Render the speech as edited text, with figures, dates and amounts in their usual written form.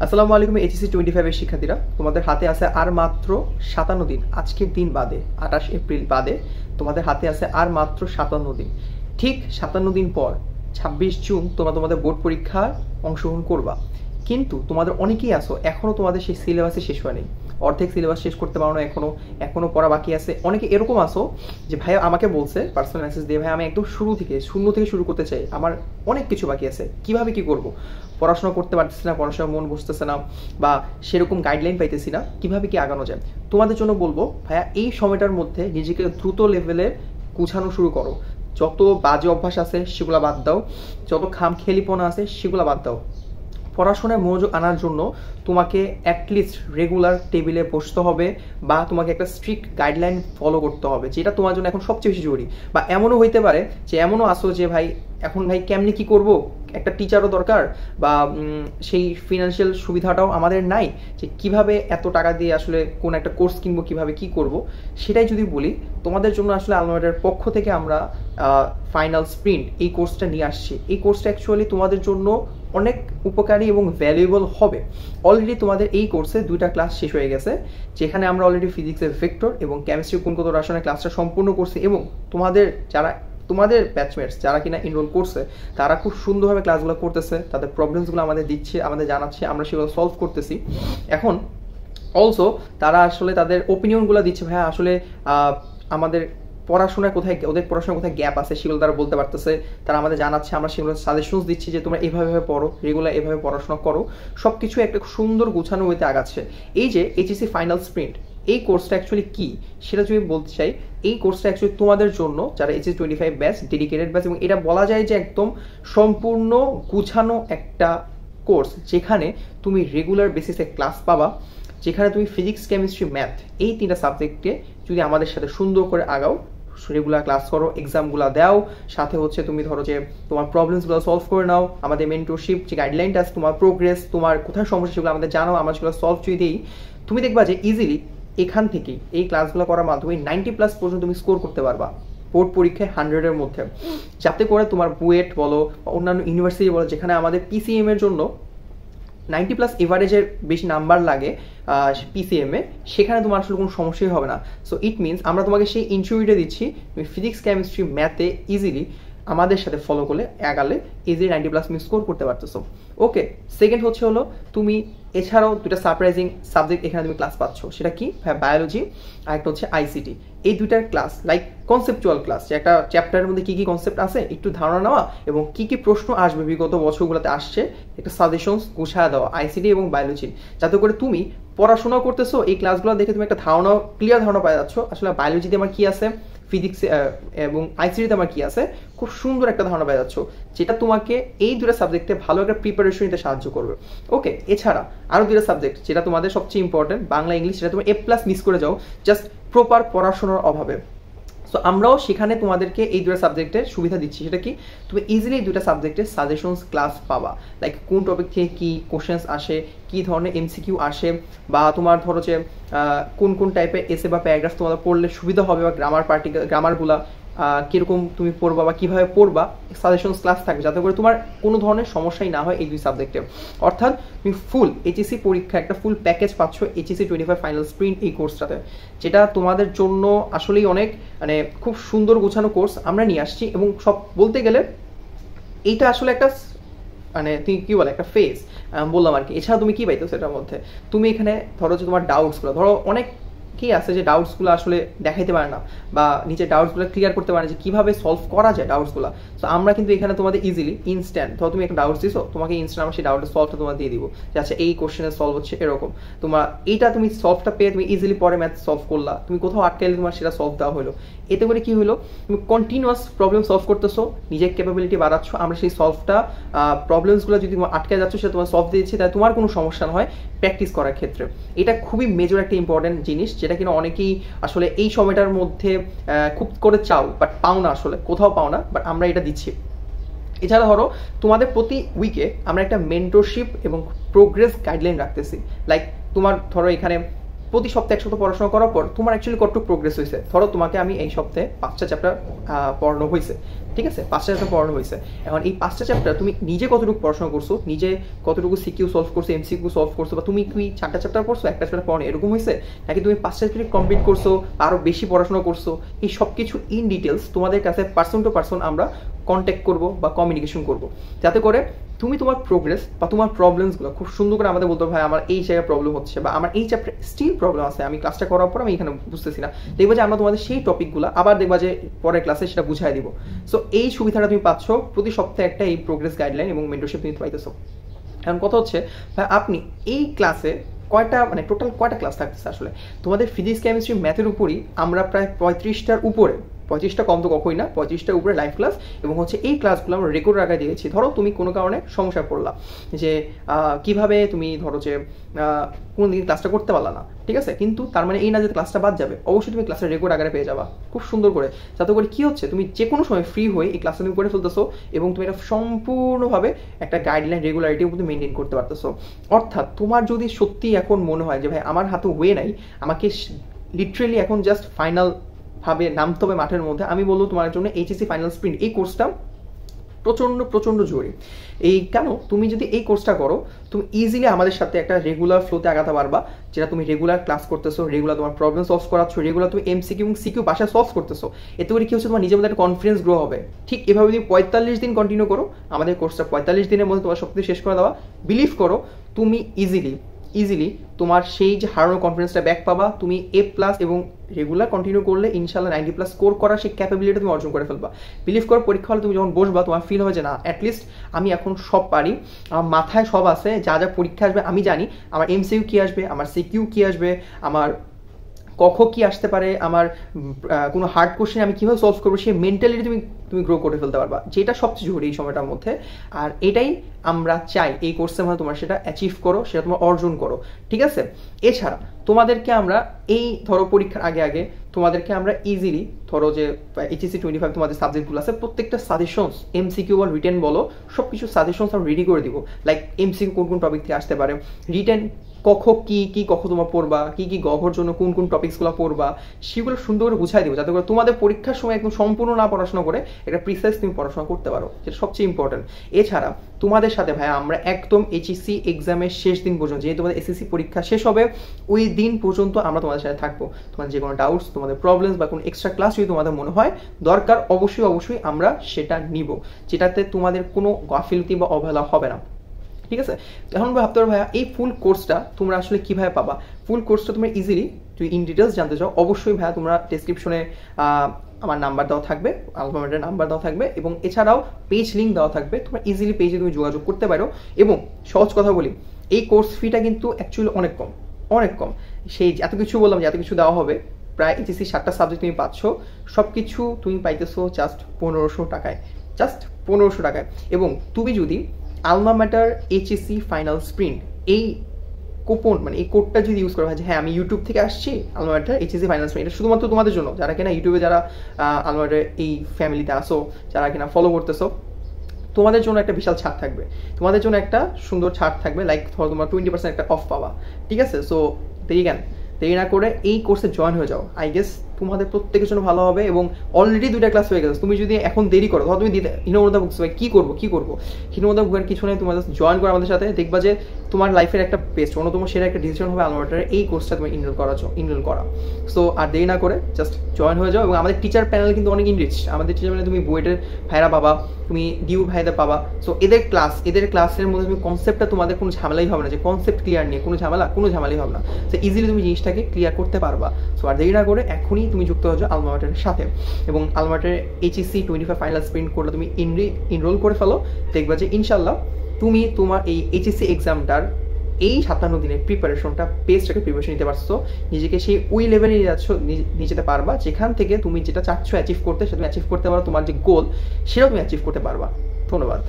আসসালামু আলাইকুম এইচএসসি 25 এর শিক্ষার্থীরা, তোমাদের হাতে আছে আর মাত্র 57 দিন। আজকের দিন বাদে 28 এপ্রিল বাদে তোমাদের হাতে আছে আর মাত্র 57 দিন। ঠিক 57 দিন পর 26 জুন তোমরা তোমাদের বোর্ড পরীক্ষায় অংশগ্রহণ করবা। কিন্তু তোমাদের অনেকেই আছো এখনো তোমাদের সেই সিলেবাসে শেষ হয়নি, অর্ধেক সিলেবাস শেষ করতে পারো না, এখনো পড়া বাকি আছে। অনেকে এরকম আছো যে ভাই আমাকে বলছে পার্সোনাল মেসেজ দিয়ে, ভাই আমি একদম শূন্য থেকে শুরু করতে চাই, আমার অনেক কিছু বাকি আছে, কিভাবে কি করব, পড়াশোনা করতে পারতেছি না, পড়াশোনা মন বসতেছে না, বা সেরকম গাইডলাইন পাইতেছি না, কিভাবে কি আগানো যায়। তোমাদের জন্য বলবো ভাইয়া এই সময়টার মধ্যে নিজেকে দ্রুত লেভেলে গুছানো শুরু করো। যত বাজে অভ্যাস আছে সেগুলো বাদ দাও, যত খামখেয়ালিপনা আছে সেগুলো বাদ দাও। পড়াশোনায় মনোযোগ আনার জন্য তোমাকে অ্যাটলিস্ট রেগুলার টেবিলে বসতে হবে, বা তোমাকে একটা স্ট্রিক্ট গাইডলাইন ফলো করতে হবে, যেটা তোমার জন্য এখন সবচেয়ে বেশি জরুরি। বা এমনও হইতে পারে যে এমনও আসো যে ভাই এখন ভাই কেমনি কি করব, একটা টিচারও দরকার, বা সেই ফিনান্সিয়াল সুবিধাটাও আমাদের নাই যে কিভাবে এত টাকা দিয়ে আসলে কোন একটা কোর্স কিনবো, কিভাবে কি করব। সেটাই যদি বলি, তোমাদের জন্য আসলে আলমারিটার পক্ষ থেকে আমরা ফাইনাল স্প্রিন্ট এই কোর্সটা নিয়ে আসছি। এই কোর্সটা অ্যাকচুয়ালি তোমাদের জন্য অনেক উপকারী এবং ভ্যালুয়েবল হবে। অলরেডি তোমাদের এই কোর্সে 2টা ক্লাস শেষ হয়ে গেছে, যেখানে আমরা অলরেডি ফিজিক্সের ভেক্টর এবং কেমিস্ট্রি গুণগত রসায়নের ক্লাসটা সম্পূর্ণ করছি, এবং তোমাদের ব্যাচমেটস যারা কিনা এনরোল করছে তারা খুব সুন্দরভাবে ক্লাসগুলো করতেছে, তাদের প্রবলেমসগুলো আমাদের দিচ্ছে, আমাদের জানাচ্ছে, আমরা সেগুলো সলভ করতেছি। এখন অলসো তারা আসলে তাদের ওপিনিয়নগুলো দিচ্ছে, ভাইয়া আসলে আমাদের পড়াশোনায় কোথায়, ওদের পড়াশোনায় কোথায় গ্যাপ আছে সেগুলো তারা বলতে পারতেছে, তারা আমাদের জানাচ্ছে, আমরা সেগুলো সাজেশনস দিচ্ছি যে তোমরা এভাবে পড়ো, রেগুলার এভাবে পড়াশোনা করো। সব কিছু একটা সুন্দর গুছানো হইতে আগাচ্ছে। এই যে এইচএসসি ফাইনাল স্প্রিন্ট, এই কোর্সটা অ্যাকচুয়ালি কি সেটা যদি বলতে চাই, এই কোর্সটা অ্যাকচুয়ালি তোমাদের জন্য যারা এইচএসসি 25 ব্যাচ, ডেডিকেটেড ব্যাচ, এবং এটা বলা যায় যে একদম সম্পূর্ণ গুছানো একটা কোর্স, যেখানে তুমি রেগুলার বেসিসে ক্লাস পাবা, যেখানে তুমি ফিজিক্স, কেমিস্ট্রি, ম্যাথ এই 3টা সাবজেক্টে যদি আমাদের সাথে সুন্দর করে আগাও, রেগুলার ক্লাস করো, এক্সামগুলো দাও, সাথে হচ্ছে তুমি ধরো যে তোমার প্রবলেমসগুলো সলভ করে নাও, আমাদের মেন্টরশিপ যে গাইডলাইনটা আছে, তোমার প্রোগ্রেস, তোমার কোথায় সমস্যা সেগুলো আমাদের জানাও, আমরা সেগুলো সলভ করে দিই। তুমি দেখবা যে ইজিলি এখান থেকেই এই ক্লাসগুলো করার মাধ্যমে 90+ পর্যন্ত তুমি স্কোর করতে পারবা বোর্ড পরীক্ষায় 100-এর মধ্যে, যাতে করে তোমার বুয়েট বলো বা অন্যান্য ইউনিভার্সিটি বলো, যেখানে আমাদের পিসিএম এর জন্য 90+ এভারেজের বেশি নাম্বার লাগে পিসিএমে, সেখানে তোমার আসলে কোনো সমস্যাই হবে না। সো ইট মিনস আমরা তোমাকে সেই ইনস্টিটিউটে দিচ্ছি, তুমি ফিজিক্স, কেমিস্ট্রি, ম্যাথে ইজিলি আমাদের সাথে ফলো করলে এগালে ইজিলি 90+ তুমি স্কোর করতে পারতেছো। ওকে, সেকেন্ড হলো তুমি এছাড়াও 2টা সারপ্রাইজিং সাবজেক্ট এখানে তুমি ক্লাস পাচ্ছ। সেটা কি? হ্যাঁ, বায়োলজি, আর একটা হচ্ছে আইসিটি। এই 2টার ক্লাস লাইক কনসেপচুয়াল ক্লাস, যে একটা চ্যাপ্টারের মধ্যে কি কি কনসেপ্ট আছে একটু ধারণা নেওয়া, এবং কি কি প্রশ্ন আসবে বিগত বছরগুলোতে আসছে একটা সাজেশনস গুছায় দেওয়া আইসিটি এবং বায়োলজি, যাতে করে তুমি পড়াশোনা করতেছো, এই ক্লাসগুলো দেখে তুমি একটা ক্লিয়ার ধারণা পাওয়া যাচ্ছ আসলে বায়োলজিতে আমার কি আছে, ফিজিক্স এবং আইসিটিতে আমার কি আছে, খুব সুন্দর একটা ধারণা পেয়ে যাচ্ছ, যেটা তোমাকে এই 2টা সাবজেক্টে ভালো একটা প্রিপারেশন নিতে সাহায্য করবে। ওকে, এছাড়া আরও 2টা সাবজেক্ট যেটা তোমাদের সবচেয়ে ইম্পর্টেন্ট, বাংলা, ইংলিশ, সেটা তুমি A+ মিস করে যাও জাস্ট প্রপার পড়াশোনার অভাবে। সো আমরাও সেখানে তোমাদেরকে এই 2টা সাবজেক্টের সুবিধা দিচ্ছি। সেটা কি? তুমি ইজিলি এই 2টা সাবজেক্টের সাজেশনস ক্লাস পাবা, লাইক কোন টপিক থেকে কি কোশ্চেন্স আসে, কি ধরনের এমসিকিউ আসে, বা তোমার ধরো যে কোন কোন টাইপের এসে বা প্যারাগ্রাফ তোমাদের পড়লে সুবিধা হবে, বা গ্রামারগুলা কীরকম তুমি পড়বা বা কীভাবে পড়বা, সাজেশনস ক্লাস থাকবে, যাতে করে তোমার কোনো ধরনের সমস্যাই না হয় এই 2 সাবজেক্টে। অর্থাৎ তুমি ফুল এইচএসসি পরীক্ষা একটা ফুল প্যাকেজ পাচ্ছ এইচএসসি 25 ফাইনাল স্প্রিন্ট এই কোর্সটাতে, যেটা তোমাদের জন্য আসলেই অনেক মানে খুব সুন্দর গোছানো কোর্স আমরা নিয়ে আসছি। এবং সব বলতে গেলে এইটা আসলে একটা মানে তুমি কি বলে একটা ফেজ বললাম আর কি। এছাড়া তুমি কি পাইতো সেটার মধ্যে, তুমি এখানে ধরো যে তোমার ডাউটসগুলো, ধরো অনেক কি আছে যে ডাউটসগুলো আসলে দেখাইতে পারে না, বা নিজের ডাউটসগুলো ক্লিয়ার করতে পারে না যে কীভাবে সলভ করা যায় ডাউটসগুলো। সো আমরা কিন্তু এখানে তোমাদের ইজিলি ইনস্ট্যান্ট, ধরো তুমি একটা ডাউটস দিছো, তোমাকে ইনস্ট্যান্ট আমরা সেই ডাউটের সলভটা তোমার দিয়ে দিব, যে আচ্ছা এই কোশ্চেনের সলভ হচ্ছে এরকম, তোমার এইটা তুমি সলভটা পেয়ে তুমি ইজিলি পরে ম্যাথ সলভ করলা, তুমি কোথাও আটকাইলে তোমার সেটা সলভ দেওয়া হলো। এতে করে কি হলো, তুমি কন্টিনিউয়াস প্রবলেম সলভ করতেছো, নিজের ক্যাপাবিলিটি বাড়াচ্ছ, আমরা সেই সলভটা প্রবলেমসগুলো যদি তোমার আটকে যাচ্ছ সেটা তোমার সলভ দিয়েছি, তাই তোমার কোনো সমস্যা না হয় প্র্যাকটিস করার ক্ষেত্রে। এটা খুবই মেজর একটা ইম্পর্টেন্ট জিনিস, যেটা কিনা অনেকেই আসলে এই সময়টার মধ্যে খুব করে চাও, বাট পাও না, আসলে কোথাও পাও না, বাট আমরা এটা দিচ্ছি। এছাড়া ধরো তোমাদের প্রতি উইকে আমরা একটা মেন্টরশিপ এবং প্রোগ্রেস গাইডলাইন রাখতেছি, লাইক তোমার ধরো এখানে প্রতি সপ্তাহে 1 সপ্তাহ পড়াশোনা করার পর তোমার অ্যাকচুয়ালি কতটুকু প্রোগ্রেস হয়েছে। ধরো তোমাকে আমি এই সপ্তাহে 5টা চ্যাপ্টার পড়ানো হয়েছে, ঠিক আছে, 5টা চ্যাপ্টার পড়ানো হয়েছে। এখন এই 5টা চ্যাপ্টার তুমি নিজে কতটুকু পড়াশোনা করছো, নিজে কতটুকু সিকিউ সলভ করছো, এমসিকিউ সলভ করছো, বা তুমি কি 4টা চ্যাপ্টার পড়ছো, একটা চ্যাপ্টার পড়ো এরকম হয়েছে, নাকি তুমি 5টা চ্যাপ্টার কমপ্লিট করছো, আরও বেশি পড়াশোনা করছো। এই সব কিছু ইন ডিটেলস তোমাদের কাছে পার্সন টু পার্সন আমরা কন্ট্যাক্ট করবো বা কমিউনিকেশন করবো, যাতে করে তুমি তোমার প্রোগ্রেস বা তোমার প্রবলেমসগুলো খুব সুন্দর করে আমাদের বলতে, ভাই আমার এই জায়গায় প্রবলেম হচ্ছে, বা আমার এই চ্যাপ্টার স্টিল প্রবলেম আছে, আমি ক্লাসটা করার পর আমি এখানে বুঝতেছি না। দেখবা যে আমরা তোমাদের সেই টপিকগুলো আবার দেখবা যে পরের ক্লাসে সেটা বুঝাই দিব। সো এই সুবিধাটা তুমি পাচ্ছ, প্রতি সপ্তাহে একটা এই প্রোগ্রেস গাইডলাইন এবং মেন্টরশিপ তুমি পাইতেছো। এখন কথা হচ্ছে ভাই আপনি এই ক্লাসে কয়টা, মানে টোটাল কয়টা ক্লাস থাকতেছে আসলে তোমাদের ফিজিক্স কেমিস্ট্রি ম্যাথের উপরই আমরা প্রায় 35টার উপরে, 35টা কম তো কখনই না, 35টার উপরে লাইভ ক্লাস, এবং হচ্ছে এই ক্লাসগুলো আমরা রেকর্ড আকারে দিয়েছি। ধরো তুমি কোনো কারণে সমস্যায় পড়লা, যে কিভাবে তুমি ধরো যে কোনো দিন ক্লাসটা করতে পারলা না, ঠিক আছে, কিন্তু তার মানে এই না যে ক্লাসটা বাদ যাবে, অবশ্যই তুমি ক্লাসের রেকর্ড আকারে পেয়ে যাবা খুব সুন্দর করে, যাতে করে কি হচ্ছে তুমি যে কোনো সময় ফ্রি হয়ে এই ক্লাসটা তুমি করে ফেলতেছো, এবং তুমি এটা সম্পূর্ণভাবে একটা গাইডলাইন রেগুলারিটির মধ্যে মেনটেন করতে পারতেছো। অর্থাৎ তোমার যদি সত্যি এখন মনে হয় যে ভাই আমার হাতে ওয়ে নাই, আমাকে লিটারেলি এখন জাস্ট ফাইনাল ভাবে নামতে হবে মাঠের মধ্যে, আমি বলবো তোমার জন্য এইচএসসি ফাইনাল স্প্রিন্ট এই কোর্সটা প্রচণ্ড প্রচণ্ড জরুরি। এই কেন, তুমি যদি এই কোর্সটা করো তুমি ইজিলি আমাদের সাথে একটা রেগুলার ফ্লোতে আগাতে পারবা, যেটা তুমি রেগুলার ক্লাস করতেছো, রেগুলার তোমার প্রবলেম সলভ করাচ্ছ, রেগুলার তুমি এমসিকিউ এবং সিকিউ বাসায় সলভ করতেছো। এতে করে কি হচ্ছে, তোমার নিজের মধ্যে একটা কনফিডেন্স গ্রো হবে। ঠিক এভাবে যদি 45 দিন কন্টিনিউ করো, আমাদের কোর্সটা 45 দিনের মধ্যে তোমার সব কিছু শেষ করে দেওয়া, বিলিভ করো তুমি ইজিলি তোমার সেই যে হারানো কনফিডেন্সটা ব্যাক পাবা, তুমি A+ এবং রেগুলার কন্টিনিউ করলে ইনশাল্লাহ 90+ স্কোর করার সেই ক্যাপাবিলিটি তুমি অর্জন করে ফেলবা। বিলিভ করো পরীক্ষা হলে তুমি যখন বসবা তোমার ফিল হবে যে না অ্যাটলিস্ট আমি এখন সব পারি, আমার মাথায় সব আছে, যা যা পরীক্ষা আসবে আমি জানি, আমার এমসিকিউ কি আসবে, আমার সিকিউ কি আসবে, আমার কখন কি আসতে পারে, আমার কোনো হার্ড কোশ্চেন আমি কীভাবে সলভ করবো, সেই মেন্টালিটি তুমি গ্রো করে ফেলতে পারবা, যেটা সবচেয়ে জরুরি এই সময়টার মধ্যে। আর এটাই আমরা চাই এই কোর্সের মধ্যে তোমরা সেটা অ্যাচিভ করো, সেটা তোমরা অর্জন করো, ঠিক আছে। এছাড়া তোমাদেরকে আমরা এই ধরো পরীক্ষার আগে তোমাদেরকে আমরা ইজিলি ধরো যে এইচএসসি 25 তোমাদের সাবজেক্টগুলো আছে, প্রত্যেকটা সাজেশনস এমসিকিউ বল রিটেন বলো সব কিছু সাজেশনস আমরা রেডি করে দিব। লাইক এমসিকিউ কোন টপিক থেকে আসতে পারে, রিটেন কখন তোমার পড়বা, কি গহর জন্য কোন টপিকসগুলো পড়বা, সেগুলো সুন্দর করে বুঝাই দিব, যাতে করে তোমাদের পরীক্ষার সময় একদম সম্পূর্ণ না পড়াশোনা করে একটা প্রিসাইজ তুমি পড়াশোনা করতে পারো, যেটা সবচেয়ে ইম্পর্টেন্ট। এছাড়া তোমাদের সাথে ভাই আমরা একদম এইচএসসি এক্সামের শেষ দিন পর্যন্ত, যেহেতু তোমাদের এসএসসি পরীক্ষা শেষ হবে ওই দিন পর্যন্ত আমরা তোমাদের সাথে থাকবো। তোমাদের যে কোনো ডাউটস, তোমাদের প্রবলেমস বা কোনো এক্সট্রা ক্লাস যদি তোমাদের মনে হয় দরকার, অবশ্যই আমরা সেটা নিব, যেটাতে তোমাদের কোনো গাফিলতি বা অবহেলা হবে না, ঠিক আছে। এখন ভাবতে পারো ভাইয়া এই ফুল কোর্সটা তোমরা আসলে কিভাবে পাবা। ফুল কোর্সটা তোমরা ইজিলি যদি ইন ডিটেলস জানতে চাও, অবশ্যই ভাইয়া তোমরা ডেসক্রিপশনে আমার নাম্বার দেওয়া থাকবে, আলফামেটের নাম্বার দেওয়া থাকবে, এবং এছাড়াও পেজ লিঙ্ক দেওয়া থাকবে, তোমরা ইজিলি পেজে তুমি যোগাযোগ করতে পারো। এবং সহজ কথা বলি, এই কোর্স ফিটা কিন্তু অ্যাকচুয়ালি অনেক কম। সেই এত কিছু বললাম যে এত কিছু দেওয়া হবে, প্রায় এইচএসসি 7টা সাবজেক্ট তুমি পাচ্ছ, সব কিছু তুমি পাইতেছো জাস্ট 1500 টাকায়, এবং তুমি যদি আলমা ম্যাটার এইচএসসি ফাইনাল স্প্রিন্ট এই কুপন, মানে এই কোডটা যদি ইউজ করা হয় যে হ্যাঁ আমি ইউটিউব থেকে আসছি আলমা ম্যাটার এইচএসসি ফাইনাল স্প্রিন্ট, এটা শুধুমাত্র তোমাদের জন্য যারা কিনা ইউটিউবে যারা আলমা ম্যাটার এই ফ্যামিলিতে আসো, যারা কিনা ফলো করতেছো, তোমাদের জন্য একটা বিশাল ছাড় থাকবে, তোমাদের জন্য একটা সুন্দর ছাড় থাকবে, লাইক ধরো তোমার 20% একটা অফ পাবা, ঠিক আছে। সো দেরি না করে এই কোর্সে জয়েন হয়ে যাও, আই গেস তোমাদের প্রত্যেকের জন্য ভালো হবে। এবং অলরেডি 2টা ক্লাস হয়ে গেছে, তুমি যদি এখন দেরি করো, ধরো তুমি হীনমন্তা বুকস ভাই কী করবো, হীনমন্তা বুকের কিছু নেই, তোমার জাস্ট জয়েন করো আমাদের সাথে, দেখবা যে তোমার লাইফের একটা বেস্ট অন্যতম সেরা একটা ডিসিশন হবে আলমা ম্যাটারে এই কোর্সটা তুমি ইনরোল করা। সো আর দেরি না করে জাস্ট জয়েন হয়ে যাও। এবং আমাদের টিচার প্যানেল কিন্তু অনেক ইনরিচ, আমাদের টিচার প্যানেলে তুমি বুয়েটের ভাইরা পাবা, তুমি ডিউ ভাইদের পাবা। সো এদের ক্লাসের মধ্যে তুমি কনসেপ্টটা তোমাদের কোনো ঝামেলাই হবে না, যে কনসেপ্ট ক্লিয়ার নিয়ে কোনো ঝামেলাই হবে না, সো ইজিলি তুমি জিনিসটাকে ক্লিয়ার করতে পারবা। সো আর দেরি না করে এখনই তুমি যুক্ত হয়ে যাও আলমা ম্যাটারের সাথে, এবং আলমা ম্যাটারের এইচএসসি 25 ফাইনাল স্প্রিন্ট কোডটা তুমি ইনরোল করে ফেলো, দেখবা যে ইনশাল্লাহ তুমি তোমার এই এইচএসসি এক্সামটার এই 57 দিনের প্রিপারেশনটা বেস্ট একটা প্রিপারেশন নিতে পারছো, নিজেকে সেই ওই লেভেলে নিয়ে যেতে পারবা যেখান থেকে তুমি যেটা চাচ্ছ অ্যাচিভ করতে, সেটা তুমি অ্যাচিভ করতে পারো, তোমার যে গোল সেটাও তুমি অ্যাচিভ করতে পারবা। ধন্যবাদ।